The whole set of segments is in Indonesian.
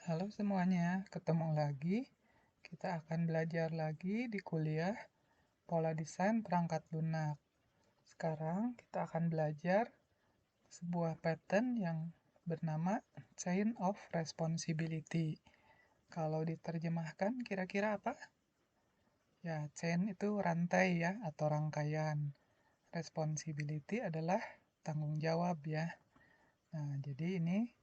Halo semuanya, ketemu lagi. Kita akan belajar lagi di kuliah Pola Desain Perangkat Lunak. Sekarang kita akan belajar sebuah pattern yang bernama Chain of Responsibility. Kalau diterjemahkan kira-kira apa? Ya, chain itu rantai ya atau rangkaian. Responsibility adalah tanggung jawab ya. Nah, jadi ini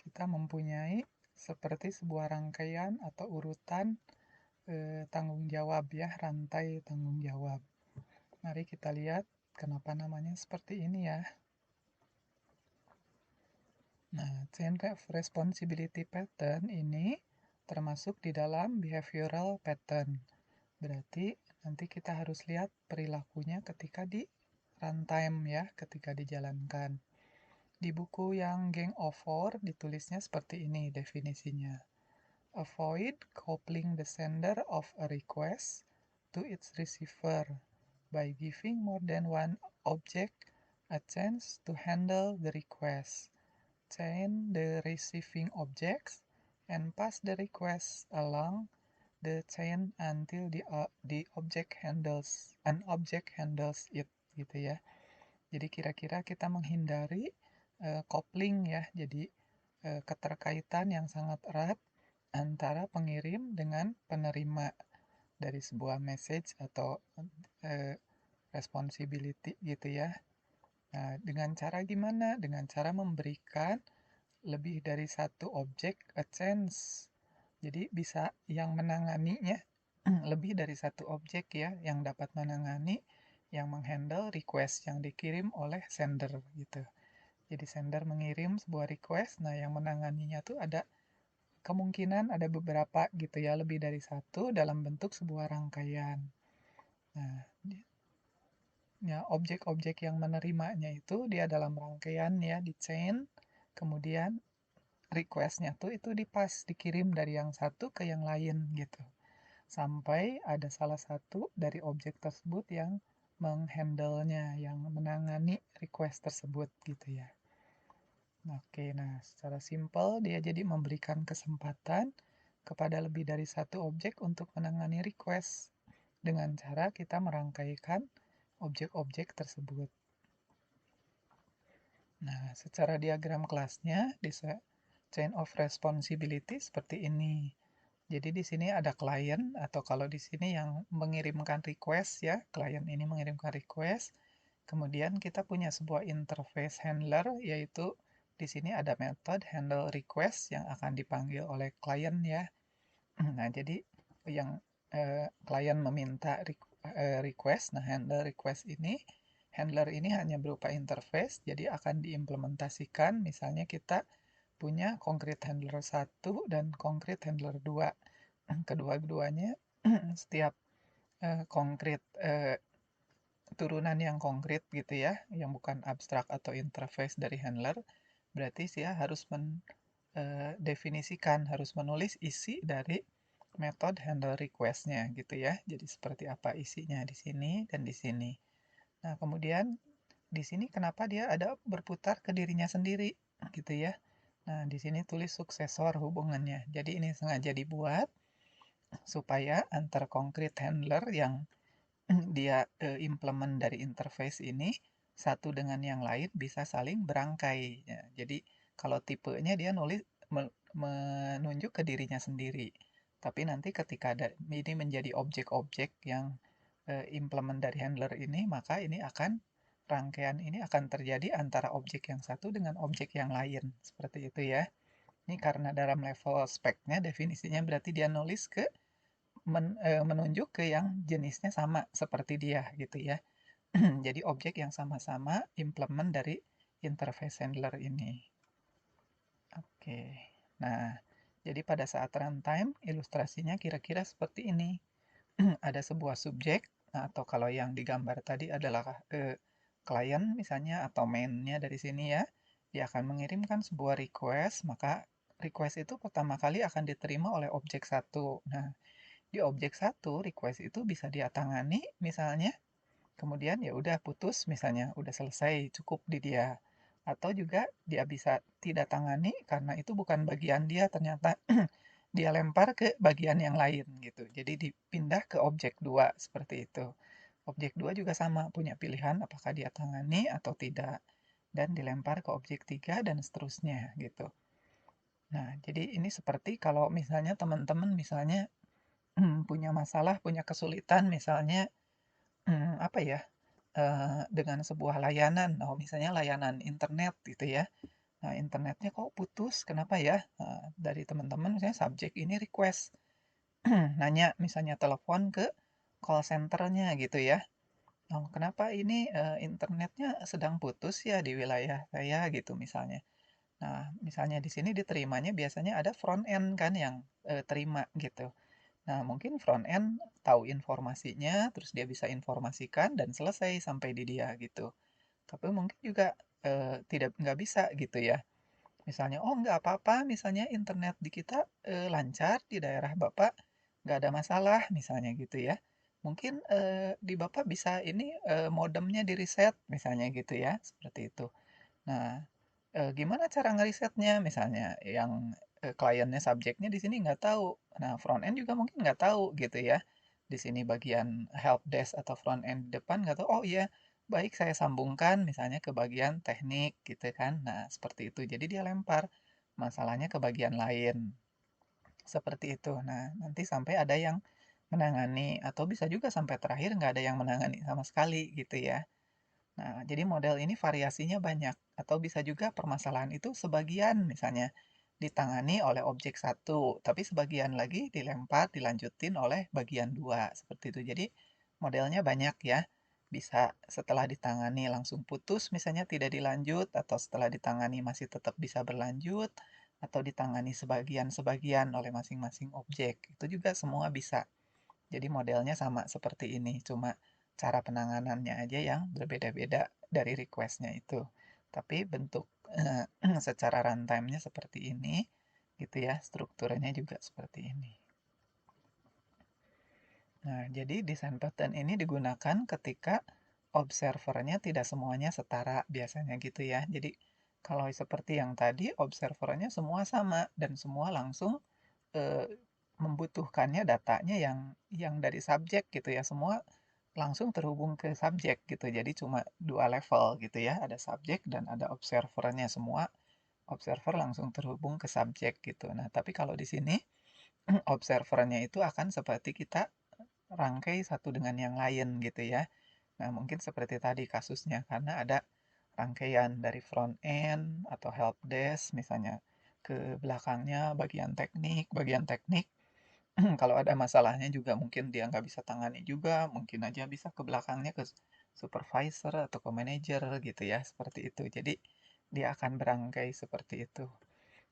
kita mempunyai seperti sebuah rangkaian atau urutan tanggung jawab ya, rantai tanggung jawab. Mari kita lihat kenapa namanya seperti ini ya. Nah, chain of responsibility pattern ini termasuk di dalam behavioral pattern. Berarti nanti kita harus lihat perilakunya ketika di runtime ya, ketika dijalankan. Di buku yang Gang of Four ditulisnya seperti ini definisinya. Avoid coupling the sender of a request to its receiver by giving more than one object a chance to handle the request. Chain the receiving objects and pass the request along the chain until the object handles it gitu ya. Jadi kira-kira kita menghindari coupling ya. Jadi keterkaitan yang sangat erat antara pengirim dengan penerima dari sebuah message atau eh, responsibility gitu ya. Nah, dengan cara gimana? Dengan cara memberikan lebih dari satu objek a chance. Jadi bisa yang menanganinya lebih dari satu objek ya yang dapat menangani yang menghandle request yang dikirim oleh sender gitu. Jadi sender mengirim sebuah request, nah yang menanganinya tuh ada kemungkinan ada beberapa gitu ya, lebih dari satu dalam bentuk sebuah rangkaian. Nah, ya objek-objek yang menerimanya itu dia dalam rangkaian ya di chain, kemudian requestnya tuh itu dikirim dari yang satu ke yang lain gitu. Sampai ada salah satu dari objek tersebut yang menghandle-nya, yang menangani request tersebut gitu ya. Oke, nah secara simpel dia jadi memberikan kesempatan kepada lebih dari satu objek untuk menangani request dengan cara kita merangkaikan objek-objek tersebut. Nah, secara diagram kelasnya di chain of responsibility seperti ini. Jadi di sini ada klien atau kalau di sini yang mengirimkan request ya, klien ini mengirimkan request. Kemudian kita punya sebuah interface handler yaitu di sini ada metode handle request yang akan dipanggil oleh klien ya. Nah, jadi yang klien meminta request, nah handler ini hanya berupa interface, jadi akan diimplementasikan misalnya kita punya concrete handler 1 dan concrete handler 2. Kedua-duanya setiap konkret turunan yang konkret gitu ya, yang bukan abstrak atau interface dari handler, berarti dia harus mendefinisikan, harus menulis isi dari metode handle request-nya gitu ya. Jadi seperti apa isinya di sini dan di sini. Nah, kemudian di sini kenapa dia ada berputar ke dirinya sendiri gitu ya. Nah, di sini tulis suksesor hubungannya. Jadi ini sengaja dibuat supaya antar concrete handler yang dia implement dari interface ini satu dengan yang lain bisa saling berangkai. Ya, jadi kalau tipenya dia nulis menunjuk ke dirinya sendiri. Tapi nanti ketika ini menjadi objek-objek yang implement dari handler ini, maka ini akan rangkaian ini akan terjadi antara objek yang satu dengan objek yang lain. Seperti itu ya. Ini karena dalam level speknya definisinya berarti dia nulis ke menunjuk ke yang jenisnya sama seperti dia gitu ya. Jadi objek yang sama-sama implement dari interface handler ini. Oke. Nah, jadi pada saat runtime ilustrasinya kira-kira seperti ini. Ada sebuah subjek atau kalau yang digambar tadi adalah klien misalnya atau mainnya dari sini ya. Dia akan mengirimkan sebuah request, maka request itu pertama kali akan diterima oleh objek satu. Nah, di objek satu request itu bisa dia tangani misalnya, kemudian ya udah putus misalnya, udah selesai, cukup di dia. atau juga dia bisa tidak tangani karena itu bukan bagian dia ternyata dia lempar ke bagian yang lain gitu. Jadi dipindah ke objek 2 seperti itu. Objek 2 juga sama, punya pilihan apakah dia tangani atau tidak, dan dilempar ke objek 3 dan seterusnya gitu. Nah, jadi ini seperti kalau misalnya teman-teman misalnya punya masalah, punya kesulitan misalnya, apa ya, dengan sebuah layanan, oh misalnya layanan internet gitu ya. Nah, internetnya kok putus, kenapa ya? Dari teman-teman misalnya subjek ini request, nanya misalnya telepon ke call center-nya gitu ya. Oh, kenapa ini, internetnya sedang putus ya di wilayah saya gitu misalnya. Nah, misalnya di sini diterimanya biasanya ada front end kan yang, terima gitu. Nah, mungkin front end tahu informasinya, terus dia bisa informasikan dan selesai sampai di dia gitu. Tapi mungkin juga, nggak bisa gitu ya. Misalnya, "Oh, nggak apa-apa," misalnya, "internet di kita, lancar di daerah Bapak, nggak ada masalah," misalnya gitu ya. Mungkin, di Bapak bisa ini, modemnya di-reset, misalnya gitu ya, seperti itu. Nah, gimana cara ngerisetnya? Misalnya yang, kliennya, subjeknya di sini nggak tahu. Nah, front end juga mungkin nggak tahu gitu ya. Di sini bagian help desk atau front end depan nggak tahu, "Oh iya, baik saya sambungkan," misalnya ke bagian teknik gitu kan. Nah, seperti itu. Jadi dia lempar masalahnya ke bagian lain, seperti itu. Nah, nanti sampai ada yang menangani atau bisa juga sampai terakhir nggak ada yang menangani sama sekali gitu ya. Nah, jadi model ini variasinya banyak, atau bisa juga permasalahan itu sebagian misalnya ditangani oleh objek satu, tapi sebagian lagi dilempar, dilanjutin oleh bagian dua, seperti itu. Jadi modelnya banyak ya. Bisa setelah ditangani langsung putus, misalnya tidak dilanjut, atau setelah ditangani masih tetap bisa berlanjut, atau ditangani sebagian-sebagian oleh masing-masing objek. Itu juga semua bisa. Jadi modelnya sama seperti ini, cuma cara penanganannya aja yang berbeda-beda dari request-nya itu. Tapi bentuk secara runtime-nya seperti ini, gitu ya, strukturnya juga seperti ini. Nah, jadi desain pattern ini digunakan ketika observernya tidak semuanya setara biasanya gitu ya. Jadi kalau seperti yang tadi, observernya semua sama dan semua langsung eh, membutuhkannya datanya yang dari subjek gitu ya. Semua langsung terhubung ke subjek gitu. Jadi cuma dua level gitu ya. Ada subjek dan ada observernya semua. Observer langsung terhubung ke subjek gitu. Nah, tapi kalau di sini observernya itu akan seperti kita rangkai satu dengan yang lain gitu ya. Nah, mungkin seperti tadi kasusnya karena ada rangkaian dari front end atau help desk misalnya ke belakangnya bagian teknik kalau ada masalahnya juga mungkin dia nggak bisa tangani juga, mungkin aja bisa ke belakangnya ke supervisor atau ke manajer gitu ya, seperti itu. Jadi dia akan berangkai seperti itu.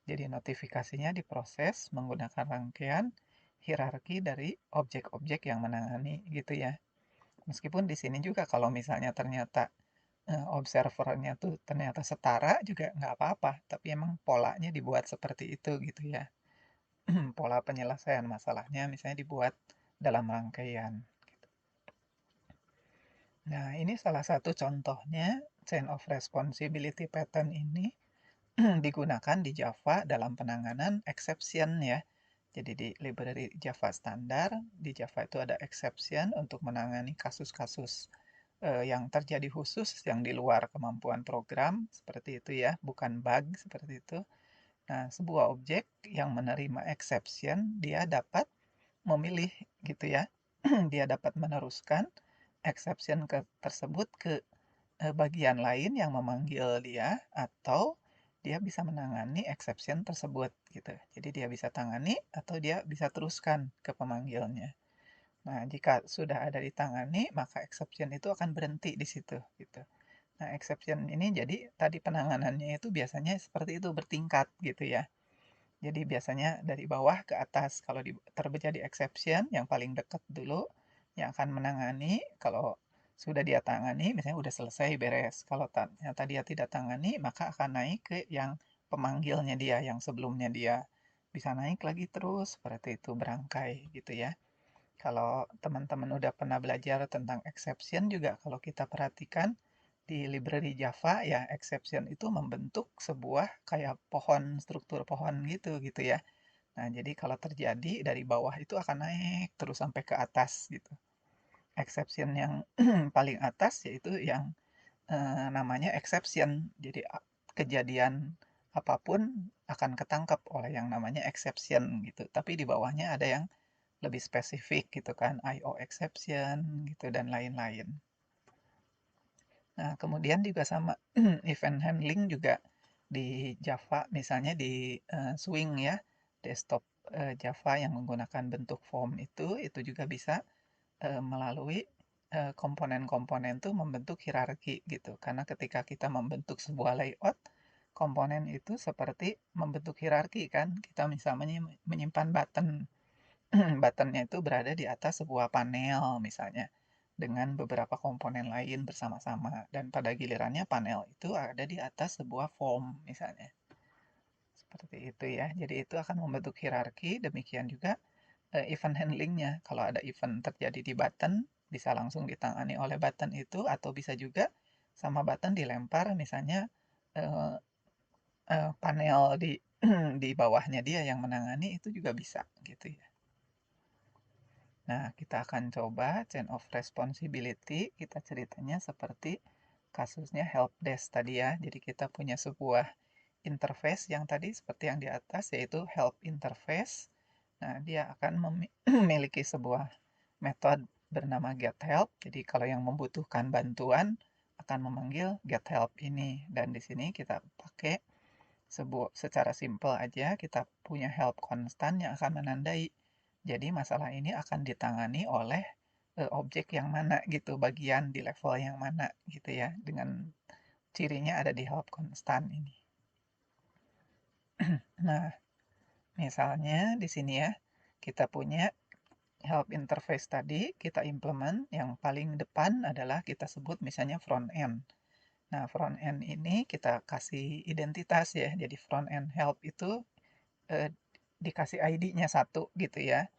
Jadi notifikasinya diproses menggunakan rangkaian hierarki dari objek-objek yang menangani gitu ya. Meskipun di sini juga kalau misalnya ternyata observernya tuh ternyata setara juga nggak apa-apa, tapi emang polanya dibuat seperti itu gitu ya. Pola penyelesaian masalahnya misalnya dibuat dalam rangkaian. Nah, ini salah satu contohnya chain of responsibility pattern ini digunakan di Java dalam penanganan exception ya. Jadi di library Java standar, di Java itu ada exception untuk menangani kasus-kasus yang terjadi khusus yang di luar kemampuan program, seperti itu ya, bukan bug seperti itu. Nah, sebuah objek yang menerima exception, dia dapat memilih gitu ya. Dia dapat meneruskan exception tersebut ke bagian lain yang memanggil dia atau dia bisa menangani exception tersebut gitu. Jadi dia bisa tangani atau dia bisa teruskan ke pemanggilnya. Nah, jika sudah ada ditangani, maka exception itu akan berhenti di situ gitu. Nah, exception ini jadi tadi penanganannya itu biasanya seperti itu bertingkat gitu ya. Jadi biasanya dari bawah ke atas. Kalau terjadi exception, yang paling dekat dulu yang akan menangani. Kalau sudah dia tangani, misalnya udah selesai beres. Kalau ternyata dia tidak tangani, maka akan naik ke yang pemanggilnya dia, yang sebelumnya dia. Bisa naik lagi terus, seperti itu berangkai gitu ya. Kalau teman-teman udah pernah belajar tentang exception juga, kalau kita perhatikan, di library Java ya exception itu membentuk sebuah kayak pohon, struktur pohon gitu ya. Nah, jadi kalau terjadi dari bawah itu akan naik terus sampai ke atas gitu. Exception yang paling atas yaitu yang namanya exception. Jadi kejadian apapun akan ketangkep oleh yang namanya exception gitu. Tapi di bawahnya ada yang lebih spesifik gitu kan, IO exception gitu dan lain-lain. Nah, kemudian juga sama event handling juga di Java, misalnya di Swing ya, desktop Java yang menggunakan bentuk form itu juga bisa melalui komponen-komponen tuh membentuk hierarki gitu. Karena ketika kita membentuk sebuah layout, komponen itu seperti membentuk hierarki kan. Kita misalnya menyimpan button. Buttonnya itu berada di atas sebuah panel misalnya dengan beberapa komponen lain bersama-sama dan pada gilirannya panel itu ada di atas sebuah form misalnya. Seperti itu ya. Jadi itu akan membentuk hierarki, demikian juga event handlingnya. Kalau ada event terjadi di button, bisa langsung ditangani oleh button itu, atau bisa juga sama button dilempar, misalnya eh, panel di di bawahnya dia yang menangani itu juga bisa gitu ya. Nah, kita akan coba chain of responsibility. Kita ceritanya seperti kasusnya help desk tadi ya. Jadi kita punya sebuah interface yang tadi seperti yang di atas yaitu help interface. Nah, dia akan memiliki sebuah metode bernama getHelp. Jadi kalau yang membutuhkan bantuan akan memanggil getHelp ini. Dan di sini kita pakai secara simple aja kita punya help konstan yang akan menandai. Jadi masalah ini akan ditangani oleh objek yang mana gitu, bagian di level yang mana gitu ya. Dengan cirinya ada di help konstan ini. Nah, misalnya di sini ya, kita punya help interface tadi, kita implement yang paling depan adalah kita sebut misalnya front end. Nah, front end ini kita kasih identitas ya. Jadi front end help itu eh, dikasih ID-nya satu gitu ya.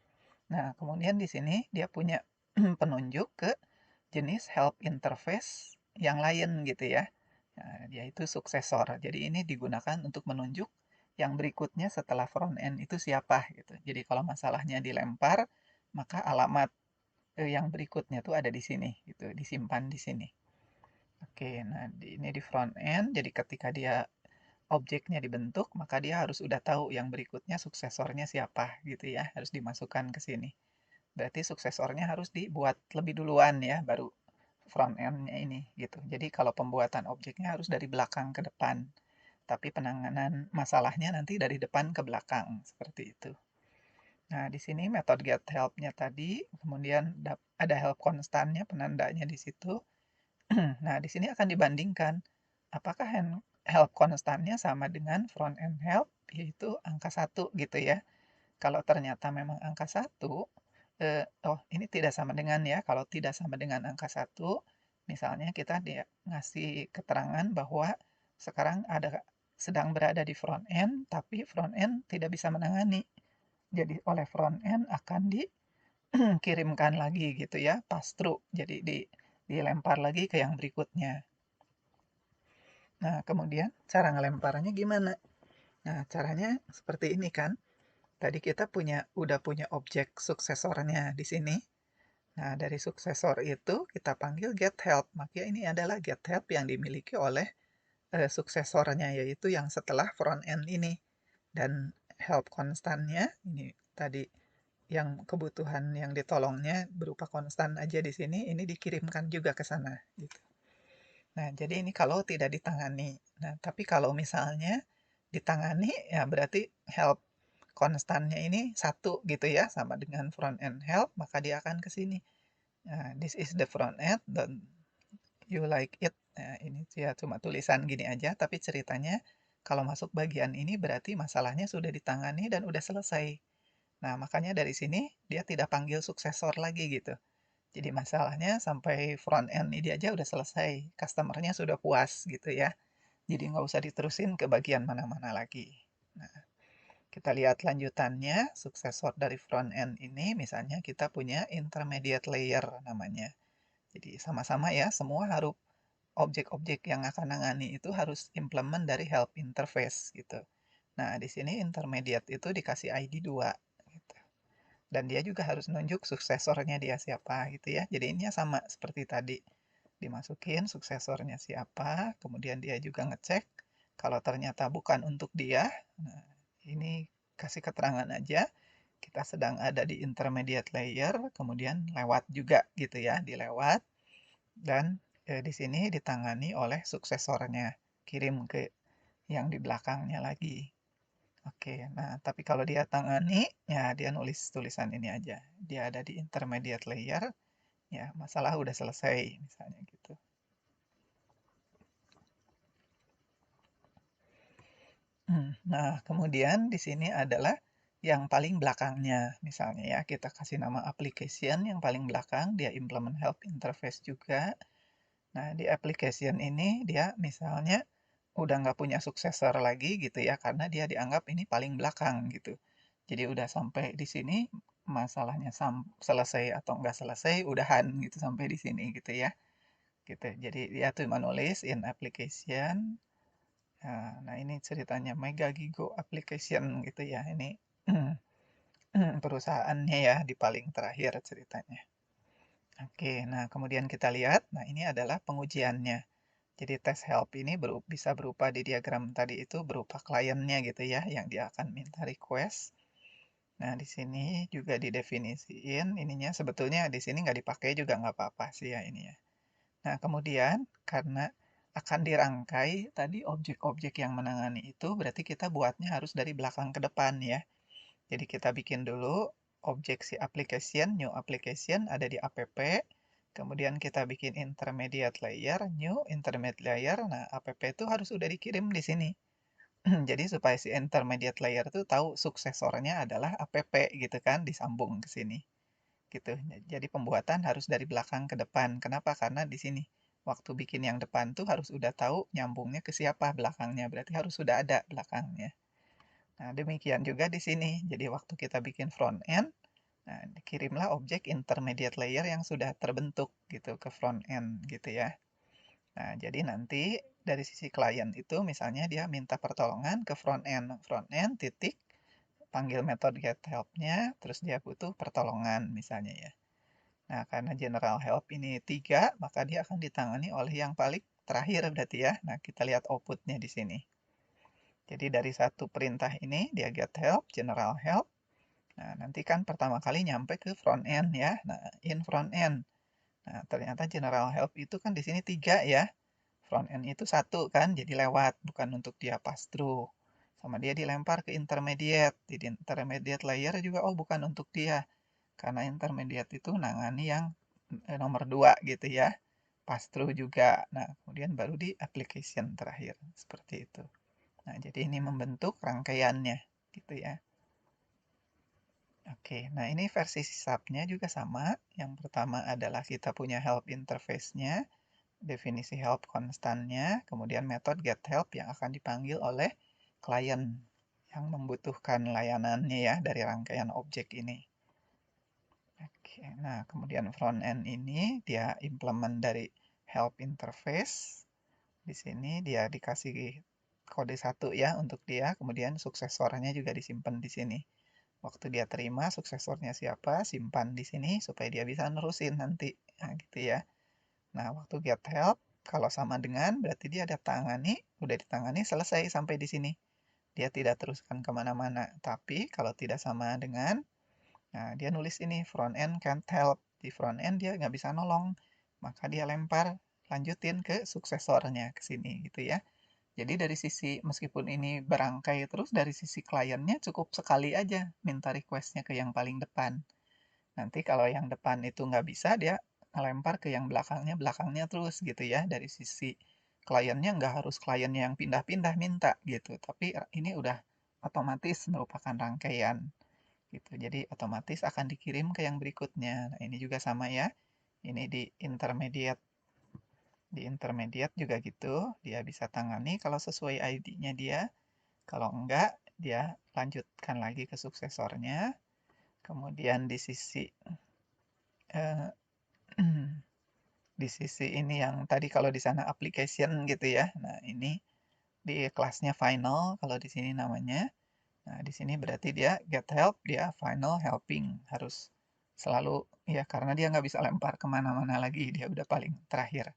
Nah, kemudian di sini dia punya penunjuk ke jenis help interface yang lain gitu ya. Nah, yaitu suksesor. Jadi ini digunakan untuk menunjuk yang berikutnya setelah front end itu siapa gitu. Jadi kalau masalahnya dilempar, maka alamat yang berikutnya tuh ada di sini gitu, disimpan di sini. Oke, nah ini di front end. Jadi ketika dia objeknya dibentuk, maka dia harus udah tahu yang berikutnya suksesornya siapa gitu ya, harus dimasukkan ke sini. Berarti suksesornya harus dibuat lebih duluan ya, baru front end-nya ini gitu. Jadi kalau pembuatan objeknya harus dari belakang ke depan, tapi penanganan masalahnya nanti dari depan ke belakang, seperti itu. Nah, di sini metode getHelp-nya tadi, kemudian ada help konstannya, penandanya di situ. Nah, di sini akan dibandingkan apakah help konstannya sama dengan front end help, yaitu angka 1 gitu ya. Kalau ternyata memang angka 1, oh ini tidak sama dengan ya, kalau tidak sama dengan angka 1, misalnya kita dia ngasih keterangan bahwa sekarang sedang berada di front end, tapi front end tidak bisa menangani. Jadi oleh front end akan dikirimkan lagi gitu ya, pass through. Jadi dilempar lagi ke yang berikutnya. Nah, kemudian cara ngelemparnya gimana? Nah, caranya seperti ini kan. Tadi kita udah punya objek suksesornya di sini. Nah, dari suksesor itu kita panggil getHelp. Maka ini adalah getHelp yang dimiliki oleh suksesornya, yaitu yang setelah front end ini. Dan help konstannya, ini tadi yang kebutuhan yang ditolongnya berupa konstan aja di sini, ini dikirimkan juga ke sana. Gitu. Nah, jadi ini kalau tidak ditangani. Nah, tapi kalau misalnya ditangani, ya berarti help konstannya ini satu gitu ya, sama dengan front end help, maka dia akan ke sini. Nah, this is the front end, don't you like it? Nah, ini ya cuma tulisan gini aja, tapi ceritanya kalau masuk bagian ini berarti masalahnya sudah ditangani dan udah selesai. Nah, makanya dari sini dia tidak panggil suksesor lagi gitu. Jadi masalahnya sampai front end ini aja udah selesai, customernya sudah puas gitu ya. Jadi nggak usah diterusin ke bagian mana-mana lagi. Nah, kita lihat lanjutannya, suksesor dari front end ini, misalnya kita punya intermediate layer namanya. Jadi sama-sama ya, semua objek-objek yang akan nangani itu harus implement dari help interface gitu. Nah, di sini intermediate itu dikasih ID 2 gitu. Dan dia juga harus nunjuk suksesornya dia siapa gitu ya. Jadi ini sama seperti tadi. Dimasukin suksesornya siapa, kemudian dia juga ngecek kalau ternyata bukan untuk dia. Nah, ini kasih keterangan aja kita sedang ada di intermediate layer, kemudian lewat juga gitu ya, dilewat dan di sini ditangani oleh suksesornya, kirim ke yang di belakangnya lagi. Oke, nah tapi kalau dia tangani, ya dia nulis tulisan ini aja. Dia ada di intermediate layer, ya masalah udah selesai, misalnya gitu. Nah, kemudian di sini adalah yang paling belakangnya. Misalnya ya, kita kasih nama application yang paling belakang, dia implement help interface juga. Nah, di application ini dia misalnya udah nggak punya successor lagi gitu ya, karena dia dianggap ini paling belakang gitu. Jadi udah sampai di sini, masalahnya selesai atau nggak selesai, udahan gitu sampai di sini gitu ya. Gitu. Jadi dia tuh menulis in application. Nah, ini ceritanya Mega Gigo Application gitu ya. Ini perusahaannya ya di paling terakhir ceritanya. Oke, nah kemudian kita lihat, nah ini adalah pengujiannya. Jadi tes help ini bisa berupa di diagram tadi itu berupa kliennya gitu ya, yang dia akan minta request. Nah, di sini juga didefinisiin ininya. Sebetulnya di sini nggak dipakai juga nggak apa-apa sih ya ini ya. Nah, kemudian karena akan dirangkai tadi objek-objek yang menangani itu, berarti kita buatnya harus dari belakang ke depan ya. Jadi kita bikin dulu objek si application, new application ada di app, kemudian kita bikin intermediate layer, new intermediate layer. Nah, app itu harus udah dikirim di sini. Jadi supaya si intermediate layer itu tahu suksesornya adalah app gitu kan, disambung ke sini gitu. Jadi pembuatan harus dari belakang ke depan. Kenapa? Karena di sini waktu bikin yang depan tuh harus udah tahu nyambungnya ke siapa belakangnya. Berarti harus sudah ada belakangnya. Nah, demikian juga di sini. Jadi waktu kita bikin front end, nah kirimlah objek intermediate layer yang sudah terbentuk gitu ke front end gitu ya. Nah, jadi nanti dari sisi klien itu misalnya dia minta pertolongan ke front end. Front end titik panggil metode get help-nya, terus dia butuh pertolongan misalnya ya. Nah, karena general help ini 3, maka dia akan ditangani oleh yang paling terakhir berarti ya. Nah, kita lihat output-nya di sini. Jadi dari satu perintah ini, dia get help, general help. Nah, nanti kan pertama kali nyampe ke front end ya. Nah, in front end. Nah, ternyata general help itu kan di sini 3 ya. Front end itu 1 kan, jadi lewat, bukan untuk dia pass through. Sama dia dilempar ke intermediate. Di intermediate layer juga, oh bukan untuk dia. Karena intermediate itu nangani yang nomor 2 gitu ya. Pass through juga. Nah, kemudian baru di application terakhir. Seperti itu. Nah, jadi ini membentuk rangkaiannya gitu ya. Oke, nah ini versi sisapnya juga sama. Yang pertama adalah kita punya help interface-nya, definisi help konstannya, kemudian metode get help yang akan dipanggil oleh klien yang membutuhkan layanannya ya dari rangkaian objek ini. Oke, nah kemudian front end ini dia implement dari help interface. Di sini dia dikasih kode 1 ya untuk dia, kemudian suksesornya juga disimpan di sini. Waktu dia terima suksesornya siapa, simpan di sini supaya dia bisa nerusin nanti. Nah, gitu ya. Nah, waktu get help, kalau sama dengan berarti dia ada tangani, udah ditangani, selesai sampai di sini. Dia tidak teruskan kemana-mana. Tapi kalau tidak sama dengan, nah dia nulis ini front end can't help. Di front end dia nggak bisa nolong. Maka dia lempar, lanjutin ke suksesornya ke sini gitu ya. Jadi dari sisi, meskipun ini berangkai terus, dari sisi kliennya cukup sekali aja minta requestnya ke yang paling depan. Nanti kalau yang depan itu nggak bisa, dia ngelempar ke yang belakangnya terus gitu ya. Dari sisi kliennya nggak harus kliennya yang pindah-pindah minta gitu. Tapi ini udah otomatis merupakan rangkaian gitu. Jadi otomatis akan dikirim ke yang berikutnya. Nah, ini juga sama ya. Ini di intermediate. Di intermediate juga gitu. Dia bisa tangani kalau sesuai ID-nya dia. Kalau enggak, dia lanjutkan lagi ke suksesornya. Kemudian di sisi eh, di sisi ini yang tadi kalau di sana application gitu ya. Nah, ini di kelasnya final kalau di sini namanya. Nah, di sini berarti dia get help, dia final helping. Harus selalu, ya karena dia nggak bisa lempar kemana-mana lagi, dia udah paling terakhir.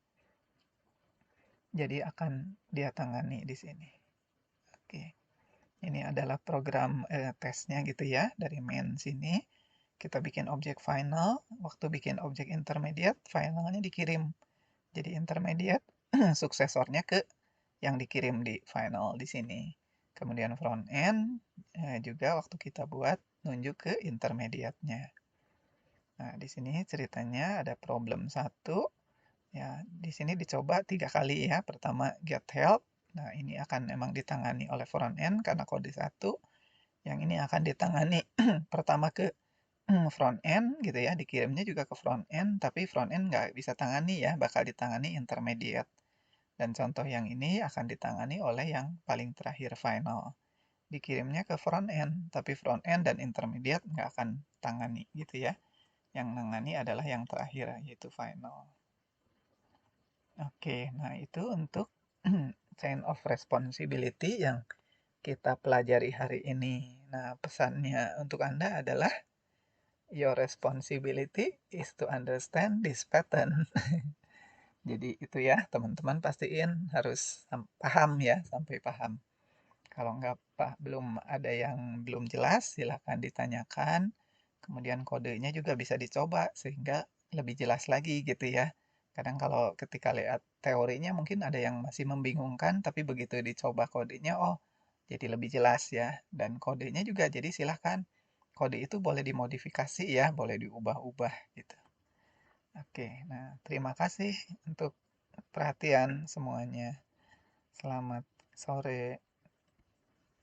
Jadi akan dia tangani di sini. Oke, ini adalah program tesnya gitu ya, dari main sini. Kita bikin objek final, waktu bikin objek intermediate, finalnya dikirim. Jadi intermediate, suksesornya ke yang dikirim di final di sini. Kemudian front end juga waktu kita buat nunjuk ke intermediate-nya. Nah, di sini ceritanya ada problem satu. Ya, di sini dicoba 3 kali ya. Pertama get help. Nah, ini akan memang ditangani oleh front end karena kode satu. Yang ini akan ditangani pertama ke front end gitu ya. Dikirimnya juga ke front end, tapi front end nggak bisa tangani ya. Bakal ditangani intermediate. Dan contoh yang ini akan ditangani oleh yang paling terakhir final. Dikirimnya ke front end, tapi front end dan intermediate nggak akan tangani gitu ya. Yang nangani adalah yang terakhir, yaitu final. Oke, nah itu untuk chain of responsibility yang kita pelajari hari ini. Nah, pesannya untuk Anda adalah your responsibility is to understand this pattern. Jadi itu ya, teman-teman pastiin harus paham ya, sampai paham. Kalau nggak belum ada yang belum jelas, silahkan ditanyakan. Kemudian kodenya juga bisa dicoba sehingga lebih jelas lagi gitu ya. Kadang kalau ketika lihat teorinya mungkin ada yang masih membingungkan, tapi begitu dicoba kodenya, oh jadi lebih jelas ya. Dan kodenya juga jadi silahkan. Kode itu boleh dimodifikasi ya, boleh diubah-ubah gitu. Oke, nah terima kasih untuk perhatian semuanya. Selamat sore.